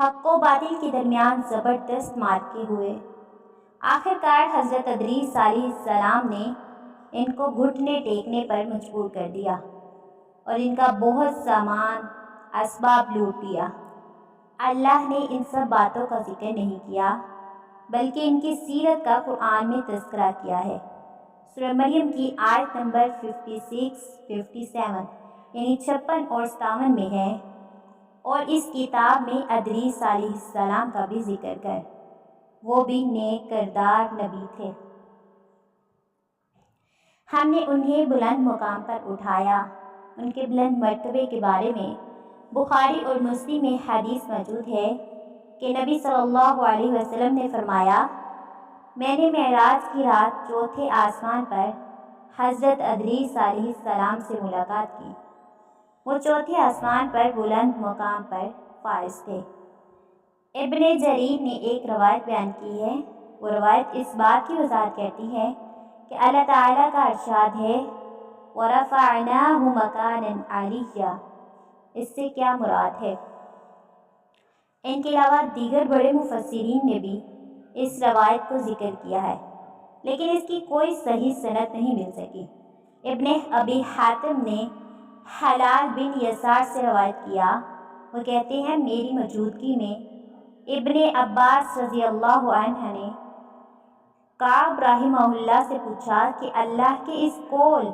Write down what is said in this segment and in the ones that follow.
حق و باطل کے درمیان زبردست معرکے ہوئے۔ آخر کار حضرت ادریس علیہ السلام نے ان کو گھٹنے ٹیکنے پر مجبور کر دیا اور ان کا بہت سامان اسباب لوٹ لیا۔ اللہ نے ان سب باتوں کا ذکر نہیں کیا بلکہ ان کی سیرت کا قرآن میں تذکرہ کیا ہے۔ سورہ مریم کی آیت نمبر 56-57 یعنی 56 اور 57 میں ہے، اور اس کتاب میں ادریس علیہ السلام کا بھی ذکر کر، وہ بھی نیک کردار نبی تھے۔ ہم نے انہیں بلند مقام پر اٹھایا۔ ان کے بلند مرتبے کے بارے میں بخاری اور مسلم میں حدیث موجود ہے کہ نبی صلی اللہ علیہ وسلم نے فرمایا، میں نے معراج کی رات چوتھے آسمان پر حضرت ادریس علیہ السلام سے ملاقات کی۔ وہ چوتھے آسمان پر بلند مقام پر فائز تھے۔ ابن جریر نے ایک روایت بیان کی ہے۔ وہ روایت اس بات کی وضاحت کرتی ہے کہ اللہ تعالیٰ کا ارشاد ہے وَرَفَعْنَاهُ مَكَانًا عَلِيًّا۔ اس سے کیا مراد ہے؟ ان کے علاوہ دیگر بڑے مفسرین نے بھی اس روایت کو ذکر کیا ہے، لیکن اس کی کوئی صحیح سند نہیں مل سکی۔ ابن ابی حاتم نے حلال بن یسار سے روایت کیا، وہ کہتے ہیں میری موجودگی میں ابن عباس رضی اللہ عنہ نے کعب رحمہ اللہ سے پوچھا کہ اللہ کے اس قول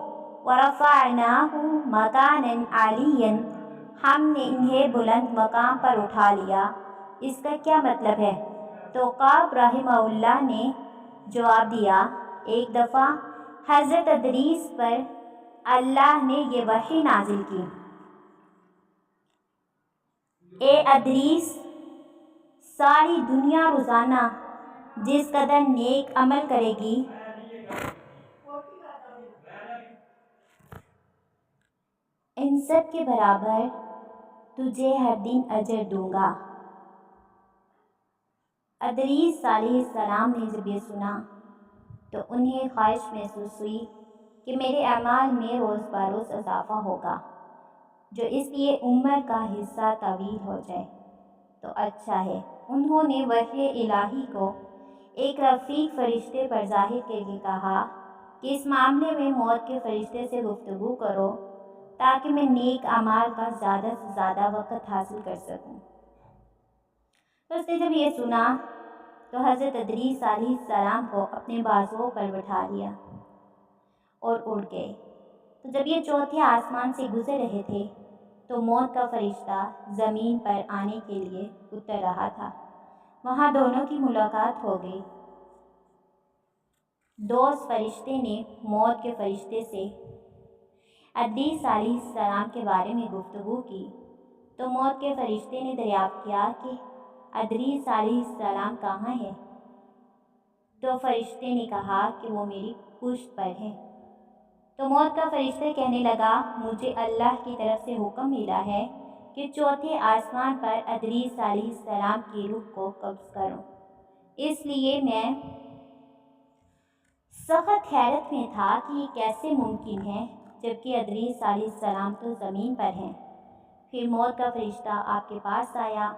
وَرَفَعْنَاهُ مَكَانًا عَلِيًّا، ہم نے انہیں بلند مقام پر اٹھا لیا، اس کا کیا مطلب ہے؟ تو کعب رحمہ اللہ نے جواب دیا، ایک دفعہ حضرت ادریس پر اللہ نے یہ وحی نازل کی، اے ادریس، ساری دنیا روزانہ جس قدر نیک عمل کرے گی ان سب کے برابر تجھے ہر دن اجر دوں گا۔ ادریس علیہ السلام نے جب یہ سنا تو انہیں خواہش محسوس ہوئی کہ میرے اعمال میں روز بروز اضافہ ہوگا، جو اس لیے عمر کا حصہ طویل ہو جائے تو اچھا ہے۔ انہوں نے وحی الہی کو ایک رفیق فرشتے پر ظاہر کر کے کہا کہ اس معاملے میں موت کے فرشتے سے گفتگو کرو تاکہ میں نیک اعمال کا زیادہ سے زیادہ وقت حاصل کر سکوں۔ تو اس نے جب یہ سنا تو حضرت ادریس علیہ السلام کو اپنے بازوؤں پر بٹھا لیا اور اڑ گئے۔ تو جب یہ چوتھے آسمان سے گزر رہے تھے تو موت کا فرشتہ زمین پر آنے کے لیے اتر رہا تھا۔ وہاں دونوں کی ملاقات ہو گئی۔ دوست فرشتے نے موت کے فرشتے سے ادریس علیہ السلام کے بارے میں گفتگو کی تو موت کے فرشتے نے دریافت کیا کہ ادریس علیہ السلام کہاں ہے؟ تو فرشتے نے کہا کہ وہ میری پشت پر ہے۔ تو موت کا فرشتہ کہنے لگا، مجھے اللہ کی طرف سے حکم ملا ہے کہ چوتھے آسمان پر ادریس علیہ السلام کی روح کو قبض کروں، اس لیے میں سخت حیرت میں تھا کہ یہ کیسے ممکن ہے جبکہ ادریس علیہ السلام تو زمین پر ہیں۔ پھر موت کا فرشتہ آپ کے پاس آیا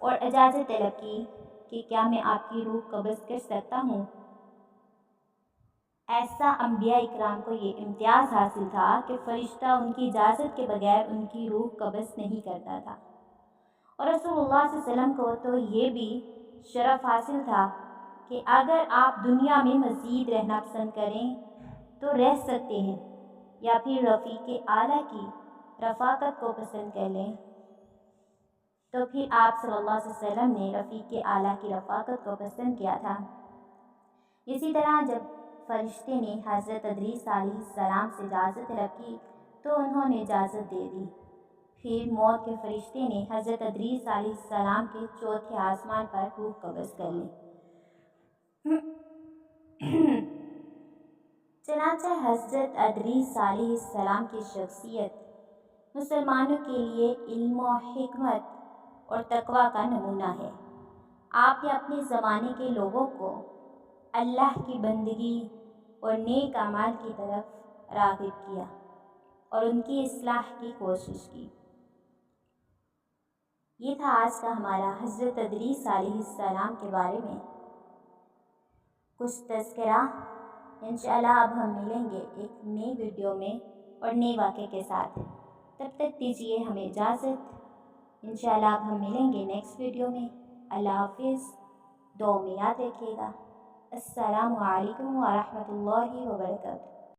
اور اجازت طلب کی کہ کیا میں آپ کی روح قبض کر سکتا ہوں؟ ایسا انبیاء اکرام کو یہ امتیاز حاصل تھا کہ فرشتہ ان کی اجازت کے بغیر ان کی روح قبض نہیں کرتا تھا، اور رسول اللہ صلی اللہ علیہ وسلم کو تو یہ بھی شرف حاصل تھا کہ اگر آپ دنیا میں مزید رہنا پسند کریں تو رہ سکتے ہیں، یا پھر رفیق اعلیٰ کی رفاقت کو پسند کر لیں تو پھر آپ صلی اللہ علیہ وسلم نے رفیق اعلیٰ کی رفاقت کو پسند کیا تھا۔ اسی طرح جب فرشتے نے حضرت ادریس علیہ السلام سے اجازت طلب کی تو انہوں نے اجازت دے دی۔ پھر موت کے فرشتے نے حضرت ادریس علیہ السلام کے چوتھے آسمان پر روح قبض کر لی۔ چنانچہ حضرت ادریس علیہ السلام کی شخصیت مسلمانوں کے لیے علم و حکمت اور تقویٰ کا نمونہ ہے۔ آپ نے اپنے زمانے کے لوگوں کو اللہ کی بندگی اور نیک اعمال کی طرف راغب کیا اور ان کی اصلاح کی کوشش کی۔ یہ تھا آج کا ہمارا حضرت ادریس علیہ السلام کے بارے میں کچھ تذکرہ۔ انشاءاللہ اب ہم ملیں گے ایک نئی ویڈیو میں اور نئے واقعے کے ساتھ۔ تب تک دیجیے ہمیں اجازت۔ انشاءاللہ اب ہم ملیں گے نیکسٹ ویڈیو میں۔ اللہ حافظ۔ دعاؤں میں یاد رکھیے گا۔ السلام علیکم ورحمۃ اللہ وبرکاتہ۔